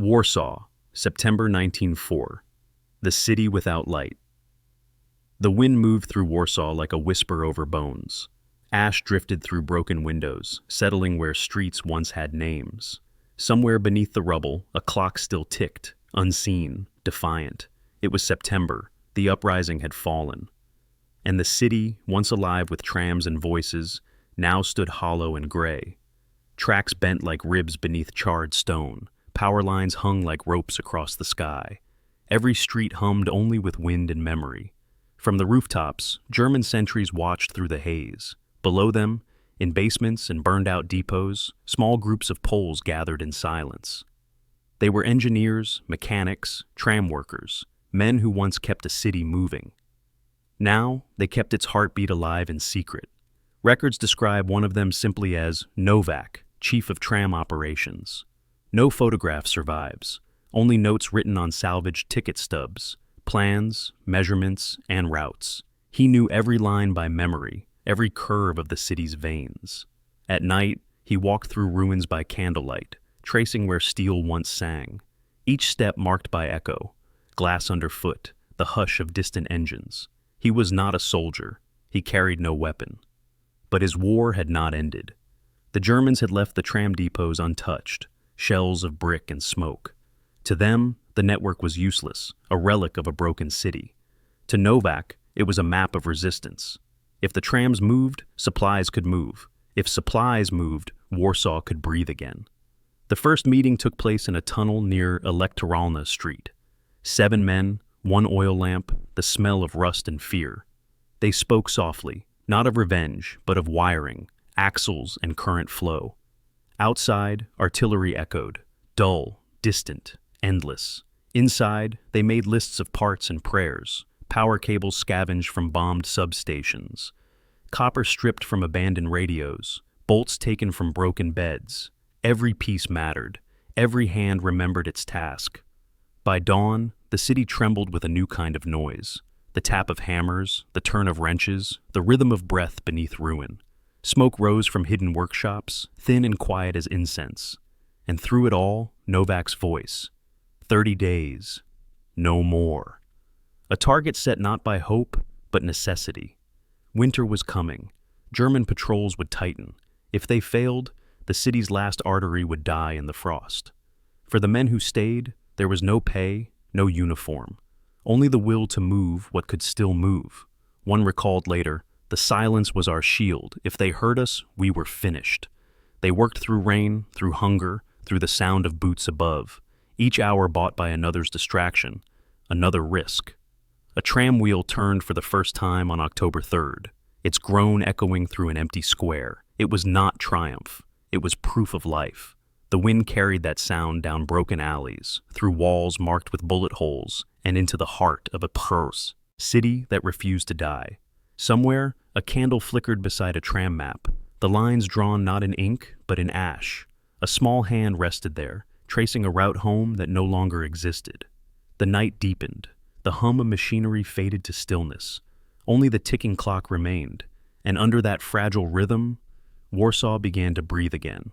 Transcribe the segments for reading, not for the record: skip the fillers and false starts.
Warsaw, September 1904. The city without light. The wind moved through Warsaw like a whisper over bones. Ash drifted through broken windows, settling where streets once had names. Somewhere beneath the rubble, a clock still ticked, unseen, defiant. It was September. The uprising had fallen. And the city, once alive with trams and voices, now stood hollow and gray. Tracks bent like ribs beneath charred stone. Power lines hung like ropes across the sky. Every street hummed only with wind and memory. From the rooftops, German sentries watched through the haze. Below them, in basements and burned-out depots, small groups of Poles gathered in silence. They were engineers, mechanics, tram workers, men who once kept a city moving. Now, they kept its heartbeat alive in secret. Records describe one of them simply as Novak, chief of tram operations. No photograph survives, only notes written on salvaged ticket stubs, plans, measurements, and routes. He knew every line by memory, every curve of the city's veins. At night, he walked through ruins by candlelight, tracing where steel once sang. Each step marked by echo, glass underfoot, the hush of distant engines. He was not a soldier. He carried no weapon. But his war had not ended. The Germans had left the tram depots untouched, shells of brick and smoke. To them, the network was useless, a relic of a broken city. To Novak, it was a map of resistance. If the trams moved, supplies could move. If supplies moved, Warsaw could breathe again. The first meeting took place in a tunnel near Elektoralna Street. 7 men, 1 oil lamp, the smell of rust and fear. They spoke softly, not of revenge, but of wiring, axles, and current flow. Outside, artillery echoed, dull, distant, endless. Inside, they made lists of parts and prayers, power cables scavenged from bombed substations, copper stripped from abandoned radios, bolts taken from broken beds. Every piece mattered. Every hand remembered its task. By dawn, the city trembled with a new kind of noise. The tap of hammers, the turn of wrenches, the rhythm of breath beneath ruin. Smoke rose from hidden workshops, thin and quiet as incense. And through it all, Novak's voice. 30 days. No more. A target set not by hope, but necessity. Winter was coming. German patrols would tighten. If they failed, the city's last artery would die in the frost. For the men who stayed, there was no pay, no uniform. Only the will to move what could still move. One recalled later, "The silence was our shield. If they heard us, we were finished." They worked through rain, through hunger, through the sound of boots above. Each hour bought by another's distraction, another risk. A tram wheel turned for the first time on October 3rd, its groan echoing through an empty square. It was not triumph. It was proof of life. The wind carried that sound down broken alleys, through walls marked with bullet holes, and into the heart of a Pers, city that refused to die. Somewhere, a candle flickered beside a tram map, the lines drawn not in ink, but in ash. A small hand rested there, tracing a route home that no longer existed. The night deepened. The hum of machinery faded to stillness. Only the ticking clock remained, and under that fragile rhythm, Warsaw began to breathe again.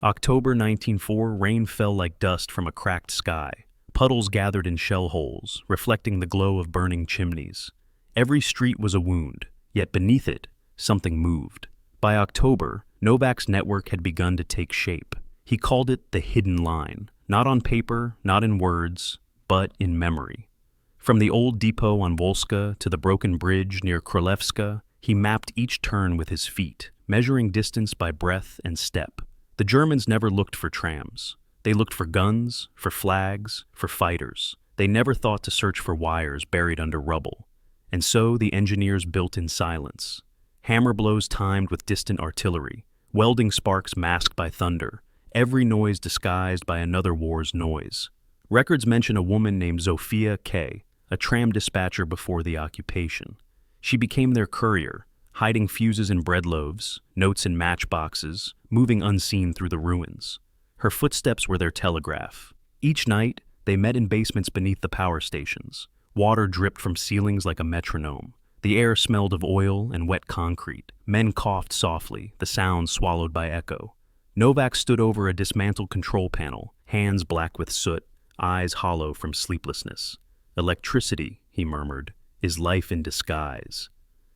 October 1904, rain fell like dust from a cracked sky. Puddles gathered in shell holes, reflecting the glow of burning chimneys. Every street was a wound, yet beneath it, something moved. By October, Novak's network had begun to take shape. He called it the hidden line, not on paper, not in words, but in memory. From the old depot on Volska to the broken bridge near Królewska, he mapped each turn with his feet, measuring distance by breath and step. The Germans never looked for trams. They looked for guns, for flags, for fighters. They never thought to search for wires buried under rubble. And so the engineers built in silence. Hammer blows timed with distant artillery, welding sparks masked by thunder, every noise disguised by another war's noise. Records mention a woman named Zofia K., a tram dispatcher before the occupation. She became their courier, hiding fuses in bread loaves, notes in matchboxes, moving unseen through the ruins. Her footsteps were their telegraph. Each night, they met in basements beneath the power stations. Water dripped from ceilings like a metronome. The air smelled of oil and wet concrete. Men coughed softly, the sound swallowed by echo. Novak stood over a dismantled control panel, hands black with soot, eyes hollow from sleeplessness. "Electricity," he murmured, "is life in disguise."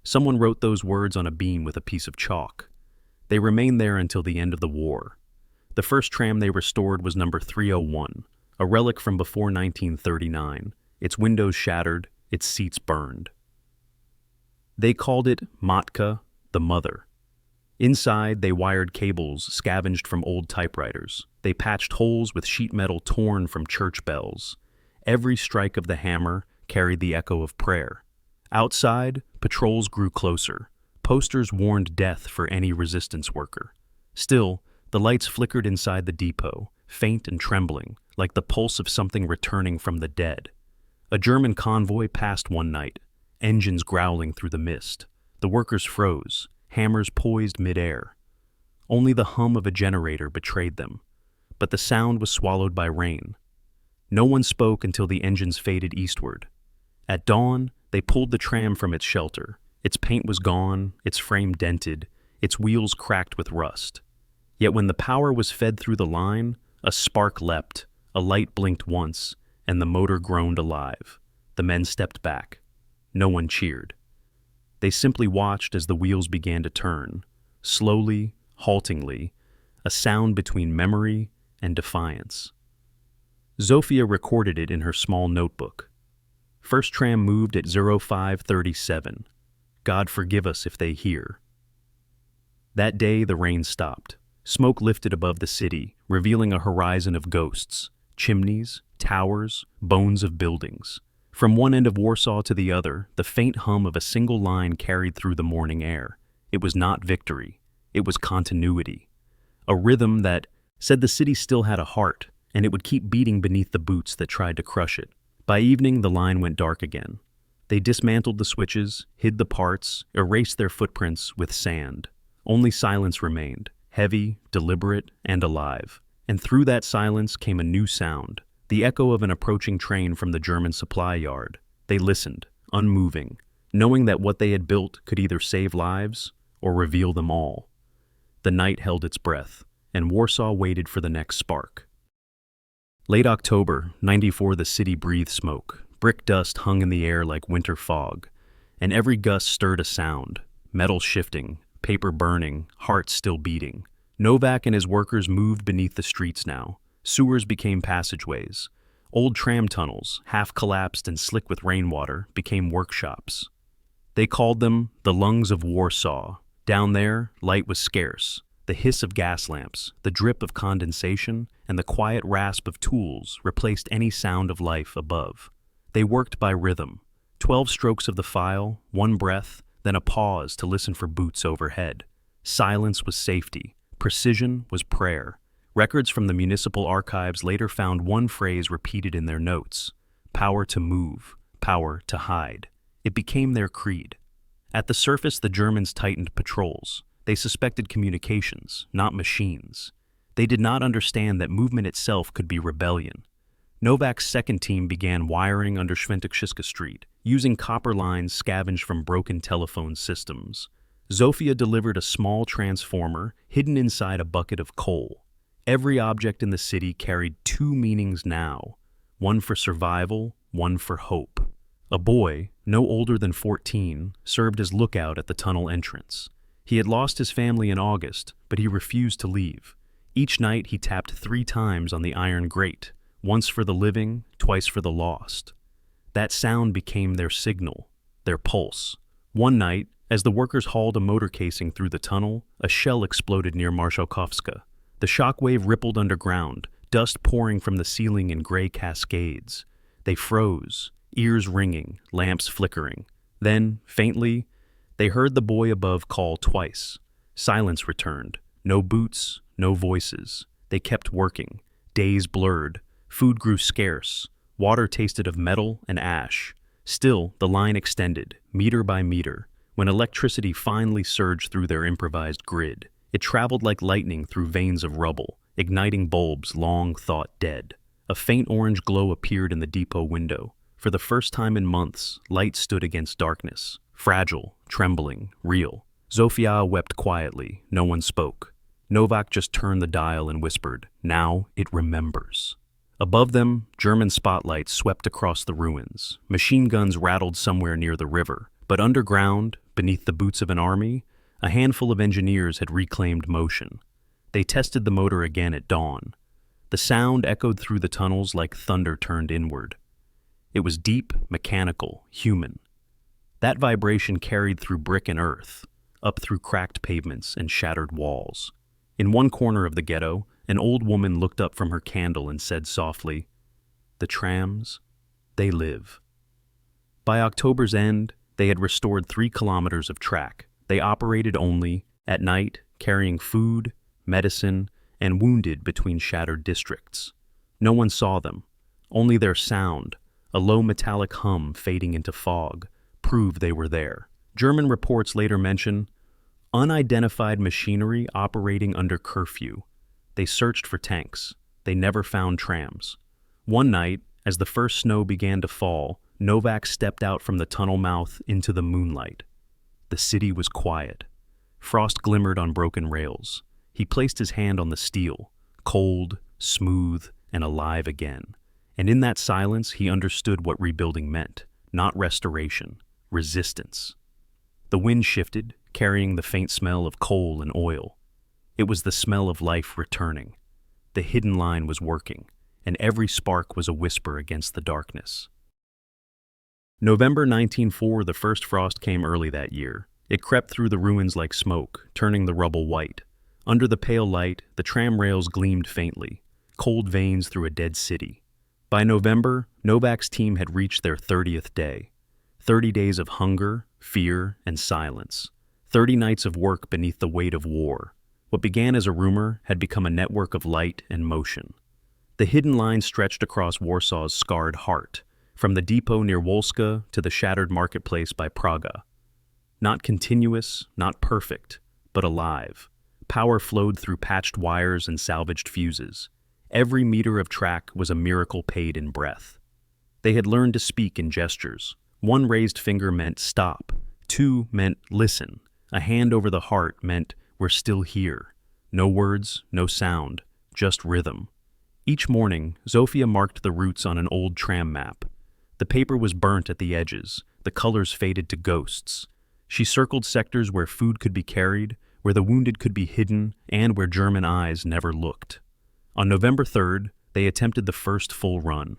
Someone wrote those words on a beam with a piece of chalk. They remained there until the end of the war. The first tram they restored was number 301, a relic from before 1939, its windows shattered, its seats burned. They called it Matka, the Mother. Inside, they wired cables scavenged from old typewriters. They patched holes with sheet metal torn from church bells. Every strike of the hammer carried the echo of prayer. Outside, patrols grew closer. Posters warned death for any resistance worker. Still, the lights flickered inside the depot, faint and trembling, like the pulse of something returning from the dead. A German convoy passed one night, engines growling through the mist. The workers froze, hammers poised midair. Only the hum of a generator betrayed them, but the sound was swallowed by rain. No one spoke until the engines faded eastward. At dawn, they pulled the tram from its shelter. Its paint was gone, its frame dented, its wheels cracked with rust. Yet when the power was fed through the line, a spark leapt, a light blinked once, and the motor groaned alive. The men stepped back. No one cheered. They simply watched as the wheels began to turn, slowly, haltingly, a sound between memory and defiance. Zofia recorded it in her small notebook. First tram moved at 05:37. God forgive us if they hear. That day the rain stopped. Smoke lifted above the city, revealing a horizon of ghosts, chimneys, towers, bones of buildings. From one end of Warsaw to the other, the faint hum of a single line carried through the morning air. It was not victory. It was continuity. A rhythm that said the city still had a heart, and it would keep beating beneath the boots that tried to crush it. By evening, the line went dark again. They dismantled the switches, hid the parts, erased their footprints with sand. Only silence remained, heavy, deliberate, and alive. And through that silence came a new sound, the echo of an approaching train from the German supply yard. They listened, unmoving, knowing that what they had built could either save lives or reveal them all. The night held its breath, and Warsaw waited for the next spark. Late October, 94, the city breathed smoke. Brick dust hung in the air like winter fog, and every gust stirred a sound, metal shifting, paper burning, hearts still beating. Novak and his workers moved beneath the streets now. Sewers became passageways. Old tram tunnels, half collapsed and slick with rainwater, became workshops. They called them the lungs of Warsaw. Down there, light was scarce. The hiss of gas lamps, the drip of condensation, and the quiet rasp of tools replaced any sound of life above. They worked by rhythm. 12 strokes of the file, one breath, then a pause to listen for boots overhead. Silence was safety. Precision was prayer. Records from the municipal archives later found one phrase repeated in their notes: power to move, power to hide. It became their creed. At the surface, the Germans tightened patrols. They suspected communications, not machines. They did not understand that movement itself could be rebellion. Novak's second team began wiring under Świętokrzyska Street, using copper lines scavenged from broken telephone systems. Zofia delivered a small transformer hidden inside a bucket of coal. Every object in the city carried two meanings now, one for survival, one for hope. A boy, no older than 14, served as lookout at the tunnel entrance. He had lost his family in August, but he refused to leave. Each night he tapped 3 times on the iron grate, once for the living, twice for the lost. That sound became their signal, their pulse. One night, as the workers hauled a motor casing through the tunnel, a shell exploded near Marszałkowska. The shockwave rippled underground, dust pouring from the ceiling in gray cascades. They froze, ears ringing, lamps flickering. Then, faintly, they heard the boy above call twice. Silence returned. No boots, no voices. They kept working. Days blurred. Food grew scarce. Water tasted of metal and ash. Still, the line extended, meter by meter. When electricity finally surged through their improvised grid, it traveled like lightning through veins of rubble, igniting bulbs long thought dead. A faint orange glow appeared in the depot window. For the first time in months, light stood against darkness, fragile, trembling, real. Zofia wept quietly. No one spoke. Novak just turned the dial and whispered, "Now it remembers." Above them, German spotlights swept across the ruins. Machine guns rattled somewhere near the river, but underground, beneath the boots of an army, a handful of engineers had reclaimed motion. They tested the motor again at dawn. The sound echoed through the tunnels like thunder turned inward. It was deep, mechanical, human. That vibration carried through brick and earth, up through cracked pavements and shattered walls. In one corner of the ghetto, an old woman looked up from her candle and said softly, "The trams, they live." By October's end, they had restored 3 kilometers of track. They operated only at night, carrying food, medicine, and wounded between shattered districts. No one saw them. Only their sound, a low metallic hum fading into fog, proved they were there. German reports later mention unidentified machinery operating under curfew. They searched for tanks. They never found trams. One night, as the first snow began to fall, Novak stepped out from the tunnel mouth into the moonlight. The city was quiet. Frost glimmered on broken rails. He placed his hand on the steel, cold, smooth, and alive again. And in that silence, he understood what rebuilding meant. Not restoration, resistance. The wind shifted, carrying the faint smell of coal and oil. It was the smell of life returning. The hidden line was working, and every spark was a whisper against the darkness. November 1904, the first frost came early that year. It crept through the ruins like smoke, turning the rubble white. Under the pale light, the tram rails gleamed faintly, cold veins through a dead city. By November, Novak's team had reached their 30th day. 30 days of hunger, fear, and silence. 30 nights of work beneath the weight of war. What began as a rumor had become a network of light and motion. The hidden line stretched across Warsaw's scarred heart, from the depot near Wolska to the shattered marketplace by Praga. Not continuous, not perfect, but alive. Power flowed through patched wires and salvaged fuses. Every meter of track was a miracle paid in breath. They had learned to speak in gestures. 1 raised finger meant stop. 2 meant listen. A hand over the heart meant we're still here. No words, no sound, just rhythm. Each morning, Zofia marked the routes on an old tram map. The paper was burnt at the edges. The colors faded to ghosts. She circled sectors where food could be carried, where the wounded could be hidden, and where German eyes never looked. On November 3rd, they attempted the first full run.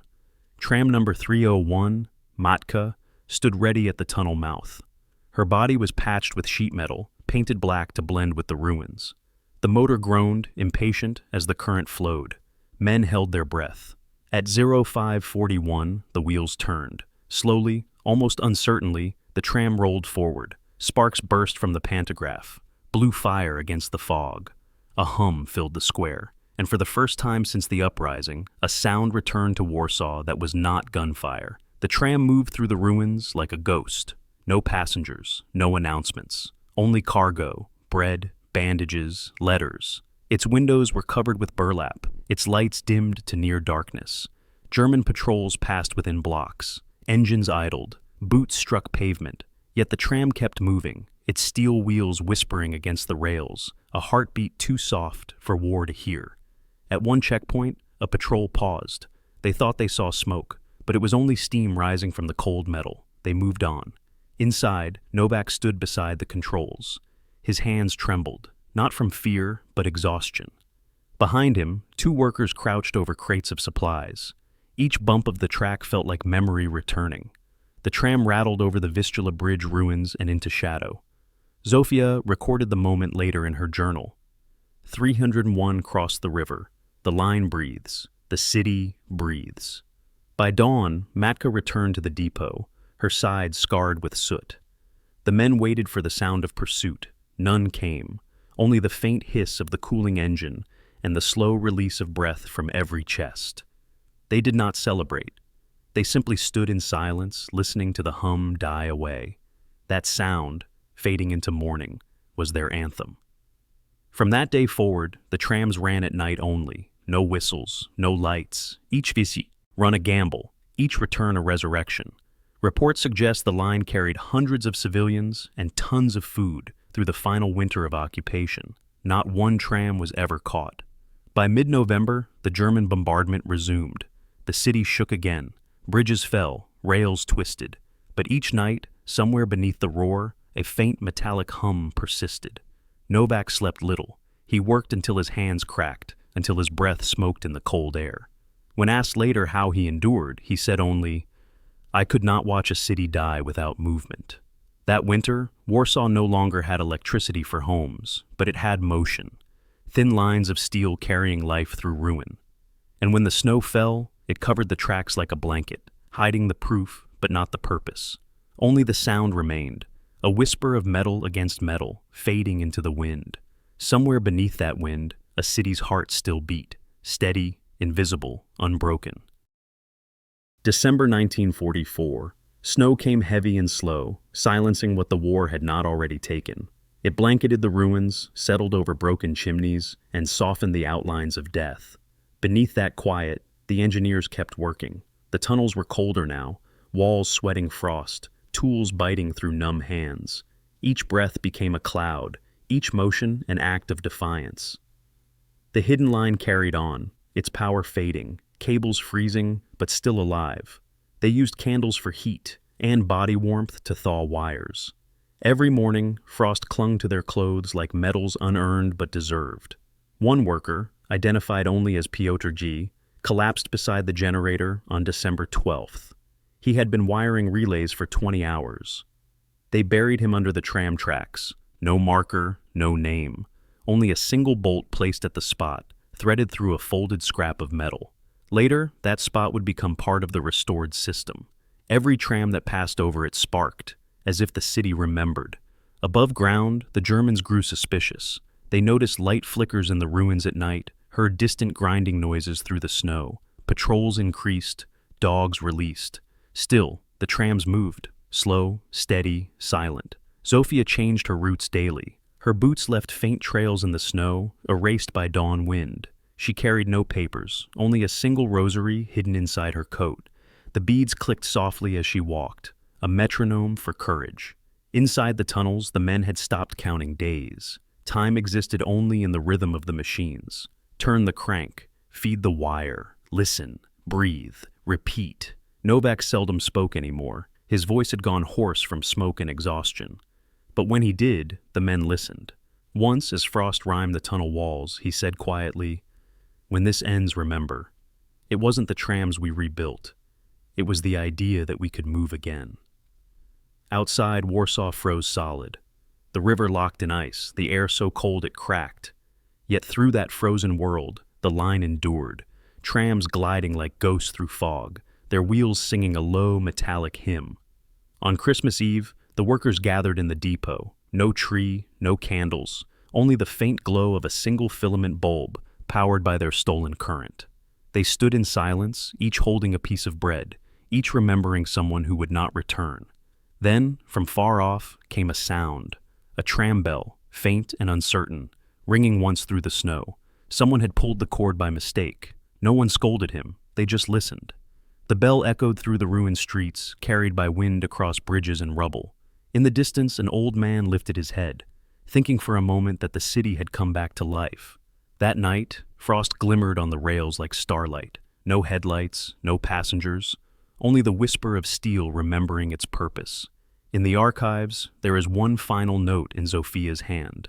Tram number 301, Matka, stood ready at the tunnel mouth. Her body was patched with sheet metal, painted black to blend with the ruins. The motor groaned, impatient, as the current flowed. Men held their breath. At 0541, the wheels turned. Slowly, almost uncertainly, the tram rolled forward. Sparks burst from the pantograph. Blue fire against the fog. A hum filled the square, and for the first time since the Uprising, a sound returned to Warsaw that was not gunfire. The tram moved through the ruins like a ghost. No passengers, no announcements, only cargo, bread, bandages, letters. Its windows were covered with burlap, its lights dimmed to near darkness. German patrols passed within blocks. Engines idled, boots struck pavement, yet the tram kept moving, its steel wheels whispering against the rails, a heartbeat too soft for war to hear. At one checkpoint, a patrol paused. They thought they saw smoke, but it was only steam rising from the cold metal. They moved on. Inside, Novak stood beside the controls. His hands trembled, not from fear, but exhaustion. Behind him, 2 workers crouched over crates of supplies. Each bump of the track felt like memory returning. The tram rattled over the Vistula Bridge ruins and into shadow. Zofia recorded the moment later in her journal. 301 crossed the river. The line breathes. The city breathes. By dawn, Matka returned to the depot, her side scarred with soot. The men waited for the sound of pursuit. None came, only the faint hiss of the cooling engine and the slow release of breath from every chest. They did not celebrate. They simply stood in silence, listening to the hum die away. That sound, fading into morning, was their anthem. From that day forward, the trams ran at night only. No whistles, no lights. Each visit run a gamble, each return a resurrection. Reports suggest the line carried hundreds of civilians and tons of food through the final winter of occupation. not one tram was ever caught. By mid-November, the German bombardment resumed. The city shook again. Bridges fell, rails twisted. But each night, somewhere beneath the roar, a faint metallic hum persisted. Novak slept little. He worked until his hands cracked, until his breath smoked in the cold air. When asked later how he endured, he said only, "I could not watch a city die without movement." That winter, Warsaw no longer had electricity for homes, but it had motion. Thin lines of steel carrying life through ruin. And when the snow fell, it covered the tracks like a blanket, hiding the proof but not the purpose. Only the sound remained, a whisper of metal against metal, fading into the wind. Somewhere beneath that wind, a city's heart still beat, steady, invisible, unbroken. December 1944. Snow came heavy and slow, silencing what the war had not already taken. It blanketed the ruins, settled over broken chimneys, and softened the outlines of death. Beneath that quiet, the engineers kept working. The tunnels were colder now, walls sweating frost, tools biting through numb hands. Each breath became a cloud, each motion an act of defiance. The hidden line carried on, its power fading, cables freezing, but still alive. They used candles for heat and body warmth to thaw wires. Every morning, frost clung to their clothes like metals unearned but deserved. One worker, identified only as Piotr G., collapsed beside the generator on December 12th. He had been wiring relays for 20 hours. They buried him under the tram tracks. No marker, no name. Only a single bolt placed at the spot, threaded through a folded scrap of metal. Later, that spot would become part of the restored system. Every tram that passed over it sparked, as if the city remembered. Above ground, the Germans grew suspicious. They noticed light flickers in the ruins at night, heard distant grinding noises through the snow. Patrols increased, dogs released. Still, the trams moved, slow, steady, silent. Zofia changed her routes daily. Her boots left faint trails in the snow, erased by dawn wind. She carried no papers, only a single rosary hidden inside her coat. The beads clicked softly as she walked, a metronome for courage. Inside the tunnels, the men had stopped counting days. Time existed only in the rhythm of the machines. Turn the crank, feed the wire, listen, breathe, repeat. Novak seldom spoke anymore. His voice had gone hoarse from smoke and exhaustion. But when he did, the men listened. Once, as frost rhymed the tunnel walls, he said quietly, "When this ends, remember, it wasn't the trams we rebuilt. It was the idea that we could move again." Outside, Warsaw froze solid. The river locked in ice, the air so cold it cracked. Yet through that frozen world, the line endured, trams gliding like ghosts through fog, their wheels singing a low, metallic hymn. On Christmas Eve, the workers gathered in the depot. No tree, no candles, only the faint glow of a single filament bulb, powered by their stolen current. They stood in silence, each holding a piece of bread, each remembering someone who would not return. Then, from far off, came a sound, a tram bell, faint and uncertain, ringing once through the snow. Someone had pulled the cord by mistake. No one scolded him, they just listened. The bell echoed through the ruined streets, carried by wind across bridges and rubble. In the distance, an old man lifted his head, thinking for a moment that the city had come back to life. That night, frost glimmered on the rails like starlight. No headlights, no passengers, only the whisper of steel remembering its purpose. In the archives, there is one final note in Zofia's hand.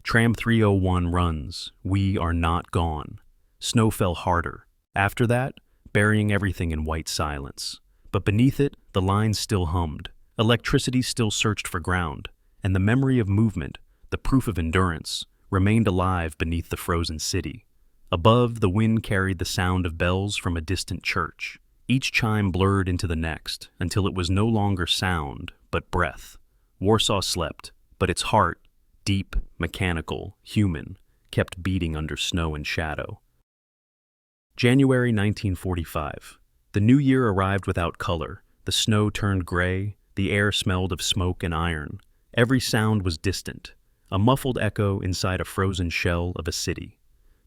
Tram 301 runs. We are not gone. Snow fell harder. After that, burying everything in white silence. But beneath it, the line still hummed. Electricity still searched for ground, and the memory of movement, the proof of endurance, remained alive beneath the frozen city. Above, the wind carried the sound of bells from a distant church. Each chime blurred into the next, until it was no longer sound, but breath. Warsaw slept, but its heart, deep, mechanical, human, kept beating under snow and shadow. January 1945. The new year arrived without color. The snow turned gray, the air smelled of smoke and iron. Every sound was distant, a muffled echo inside a frozen shell of a city.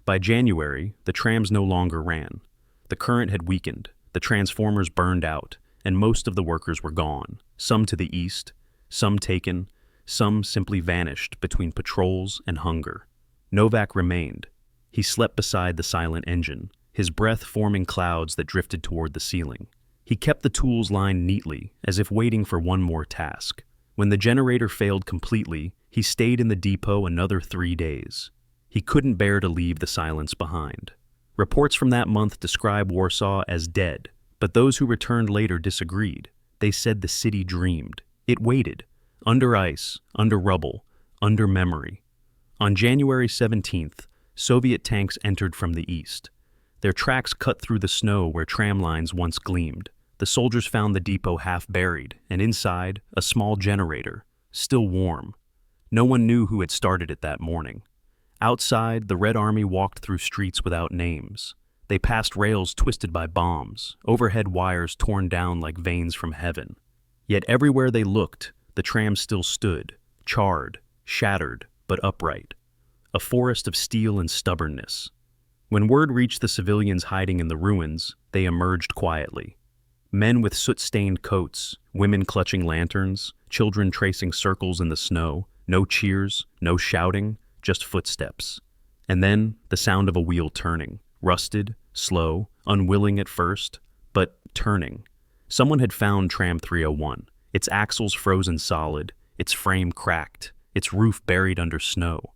By January, the trams no longer ran. The current had weakened, the transformers burned out, and most of the workers were gone, some to the east, some taken, some simply vanished between patrols and hunger. Novak remained. He slept beside the silent engine, his breath forming clouds that drifted toward the ceiling. He kept the tools lined neatly, as if waiting for one more task. When the generator failed completely, he stayed in the depot another 3 days. He couldn't bear to leave the silence behind. Reports from that month describe Warsaw as dead, but those who returned later disagreed. They said the city dreamed. It waited, under ice, under rubble, under memory. On January 17th, Soviet tanks entered from the east. Their tracks cut through the snow where tram lines once gleamed. The soldiers found the depot half buried, and inside, a small generator, still warm. No one knew who had started it that morning. Outside, the Red Army walked through streets without names. They passed rails twisted by bombs, overhead wires torn down like veins from heaven. Yet everywhere they looked, the tram still stood, charred, shattered, but upright. A forest of steel and stubbornness. When word reached the civilians hiding in the ruins, they emerged quietly. Men with soot-stained coats, women clutching lanterns, children tracing circles in the snow, no cheers, no shouting, just footsteps. And then the sound of a wheel turning, rusted, slow, unwilling at first, but turning. Someone had found Tram 301, its axles frozen solid, its frame cracked, its roof buried under snow.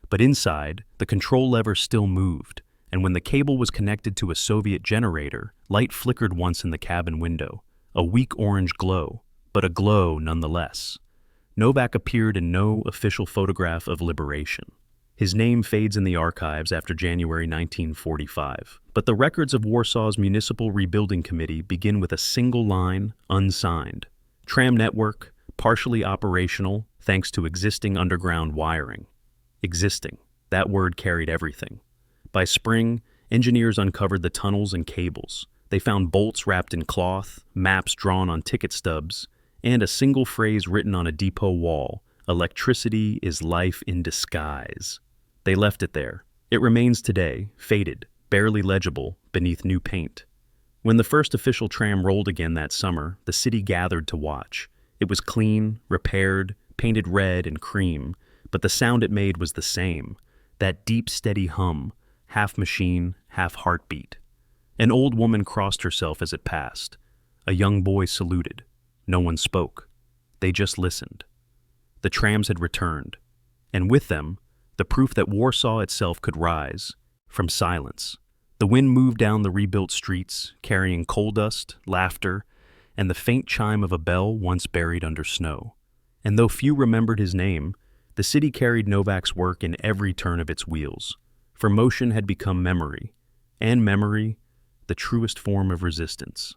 But inside, the control lever still moved, and when the cable was connected to a Soviet generator, light flickered once in the cabin window, a weak orange glow, but a glow nonetheless. Novak appeared in no official photograph of liberation. His name fades in the archives after January 1945, but the records of Warsaw's Municipal Rebuilding Committee begin with a single line, unsigned. Tram network, partially operational thanks to existing underground wiring. Existing. That word carried everything. By spring, engineers uncovered the tunnels and cables. They found bolts wrapped in cloth, maps drawn on ticket stubs, and a single phrase written on a depot wall: "Electricity is life in disguise." They left it there. It remains today, faded, barely legible, beneath new paint. When the first official tram rolled again that summer, the city gathered to watch. It was clean, repaired, painted red and cream, but the sound it made was the same, that deep, steady hum, half machine, half heartbeat. An old woman crossed herself as it passed. A young boy saluted. No one spoke. They just listened. The trams had returned, and with them, the proof that Warsaw itself could rise from silence. The wind moved down the rebuilt streets, carrying coal dust, laughter, and the faint chime of a bell once buried under snow. And though few remembered his name, the city carried Novak's work in every turn of its wheels, for motion had become memory, and memory, the truest form of resistance.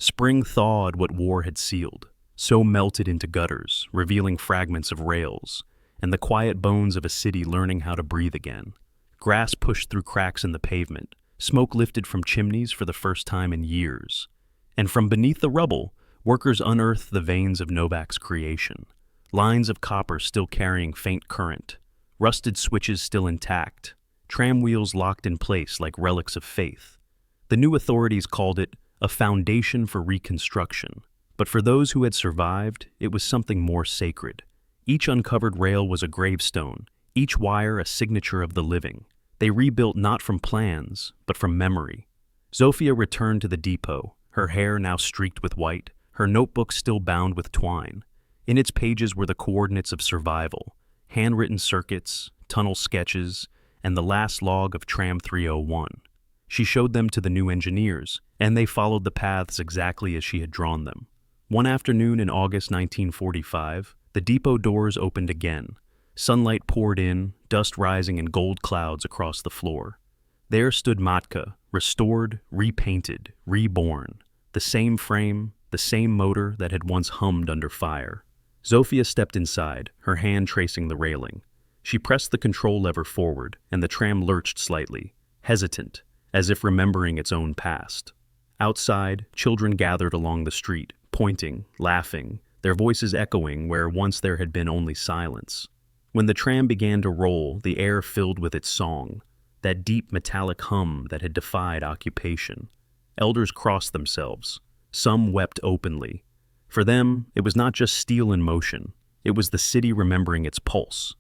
Spring thawed what war had sealed, so melted into gutters, revealing fragments of rails, and the quiet bones of a city learning how to breathe again. Grass pushed through cracks in the pavement, smoke lifted from chimneys for the first time in years. And from beneath the rubble, workers unearthed the veins of Novak's creation. Lines of copper still carrying faint current, rusted switches still intact, tram wheels locked in place like relics of faith. The new authorities called it a foundation for reconstruction, but for those who had survived, it was something more sacred. Each uncovered rail was a gravestone, each wire a signature of the living. They rebuilt not from plans, but from memory. Zofia returned to the depot, her hair now streaked with white, her notebook still bound with twine. In its pages were the coordinates of survival, handwritten circuits, tunnel sketches, and the last log of Tram 301. She showed them to the new engineers, and they followed the paths exactly as she had drawn them. One afternoon in August 1945, the depot doors opened again. Sunlight poured in, dust rising in gold clouds across the floor. There stood Matka, restored, repainted, reborn. The same frame, the same motor that had once hummed under fire. Zofia stepped inside, her hand tracing the railing. She pressed the control lever forward, and the tram lurched slightly, hesitant, as if remembering its own past. Outside, children gathered along the street, pointing, laughing, their voices echoing where once there had been only silence. When the tram began to roll, the air filled with its song, that deep metallic hum that had defied occupation. Elders crossed themselves. Some wept openly. For them, it was not just steel in motion. It was the city remembering its pulse.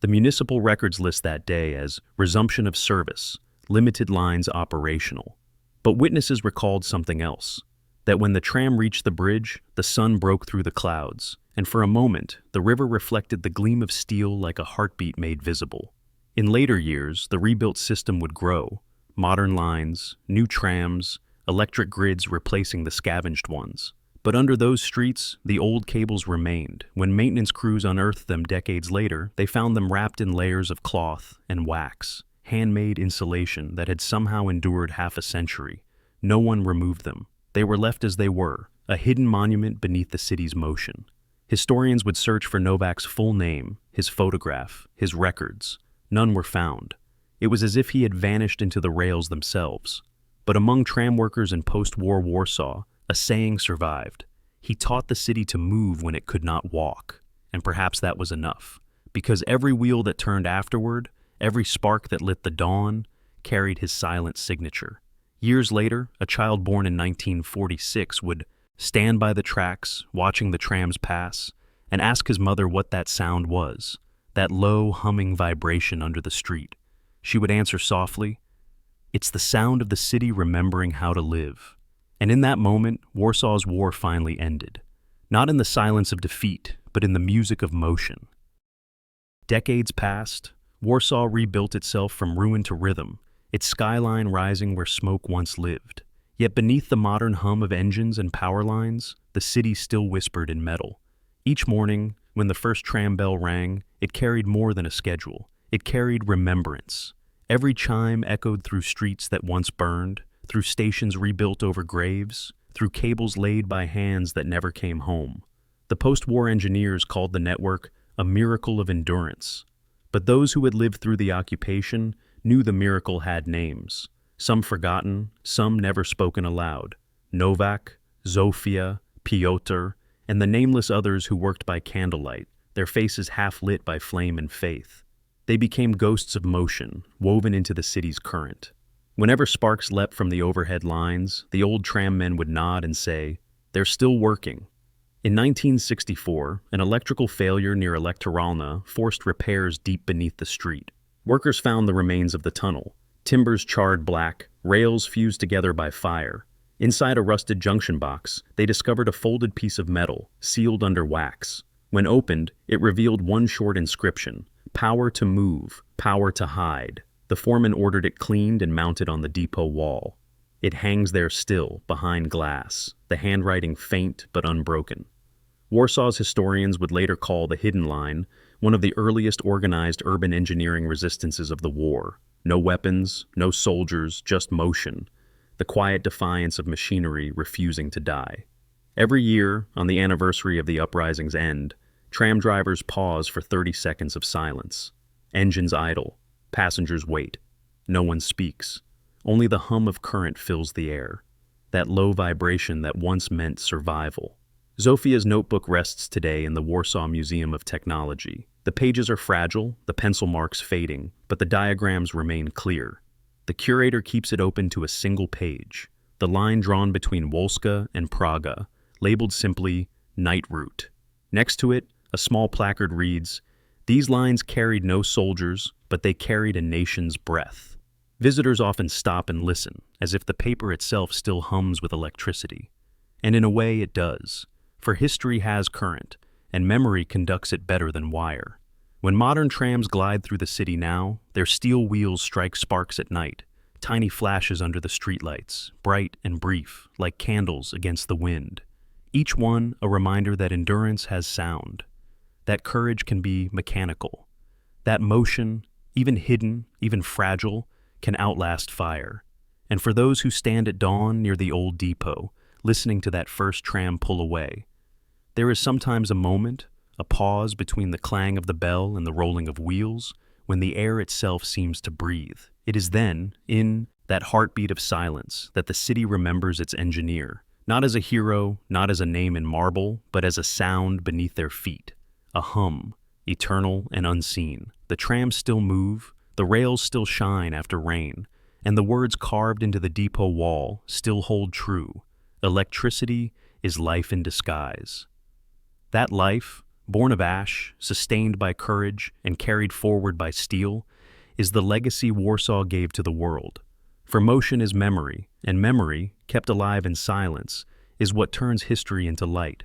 The municipal records list that day as resumption of service, limited lines operational. But witnesses recalled something else, that when the tram reached the bridge, the sun broke through the clouds, and for a moment, the river reflected the gleam of steel like a heartbeat made visible. In later years, the rebuilt system would grow, modern lines, new trams, electric grids replacing the scavenged ones. But under those streets, the old cables remained. When maintenance crews unearthed them decades later, they found them wrapped in layers of cloth and wax, handmade insulation that had somehow endured half a century. No one removed them. They were left as they were, a hidden monument beneath the city's motion. Historians would search for Novak's full name, his photograph, his records. None were found. It was as if he had vanished into the rails themselves. But among tram workers in post-war Warsaw, a saying survived. He taught the city to move when it could not walk. And perhaps that was enough, because every wheel that turned afterward, every spark that lit the dawn, carried his silent signature. Years later, a child born in 1946 would stand by the tracks, watching the trams pass, and ask his mother what that sound was, that low, humming vibration under the street. She would answer softly, "It's the sound of the city remembering how to live." And in that moment, Warsaw's war finally ended. Not in the silence of defeat, but in the music of motion. Decades passed, Warsaw rebuilt itself from ruin to rhythm, its skyline rising where smoke once lived. Yet beneath the modern hum of engines and power lines, the city still whispered in metal. Each morning, when the first tram bell rang, it carried more than a schedule. It carried remembrance. Every chime echoed through streets that once burned, through stations rebuilt over graves, through cables laid by hands that never came home. The post-war engineers called the network a miracle of endurance. But those who had lived through the occupation knew the miracle had names, some forgotten, some never spoken aloud. Novak, Zofia, Piotr, and the nameless others who worked by candlelight, their faces half lit by flame and faith. They became ghosts of motion, woven into the city's current. Whenever sparks leapt from the overhead lines, the old tram men would nod and say, "They're still working." In 1964, an electrical failure near Elektralna forced repairs deep beneath the street. Workers found the remains of the tunnel, timbers charred black, rails fused together by fire. Inside a rusted junction box, they discovered a folded piece of metal, sealed under wax. When opened, it revealed one short inscription, "Power to move, power to hide." The foreman ordered it cleaned and mounted on the depot wall. It hangs there still, behind glass, the handwriting faint but unbroken. Warsaw's historians would later call the Hidden Line one of the earliest organized urban engineering resistances of the war. No weapons, no soldiers, just motion, the quiet defiance of machinery refusing to die. Every year, on the anniversary of the Uprising's end, tram drivers pause for 30 seconds of silence. Engines idle. Passengers wait. No one speaks. Only the hum of current fills the air. That low vibration that once meant survival. Zofia's notebook rests today in the Warsaw Museum of Technology. The pages are fragile, the pencil marks fading, but the diagrams remain clear. The curator keeps it open to a single page, the line drawn between Wolska and Praga, labeled simply Night Route. Next to it, a small placard reads, "These lines carried no soldiers, but they carried a nation's breath." Visitors often stop and listen, as if the paper itself still hums with electricity. And in a way it does, for history has current, and memory conducts it better than wire. When modern trams glide through the city now, their steel wheels strike sparks at night, tiny flashes under the streetlights, bright and brief, like candles against the wind. Each one a reminder that endurance has sound, that courage can be mechanical, that motion, even hidden, even fragile, can outlast fire. And for those who stand at dawn near the old depot, listening to that first tram pull away, there is sometimes a moment, a pause between the clang of the bell and the rolling of wheels, when the air itself seems to breathe. It is then, in that heartbeat of silence, that the city remembers its engineer, not as a hero, not as a name in marble, but as a sound beneath their feet, a hum, eternal and unseen. The trams still move, the rails still shine after rain, and the words carved into the depot wall still hold true. Electricity is life in disguise. That life, born of ash, sustained by courage, and carried forward by steel, is the legacy Warsaw gave to the world. For motion is memory, and memory, kept alive in silence, is what turns history into light.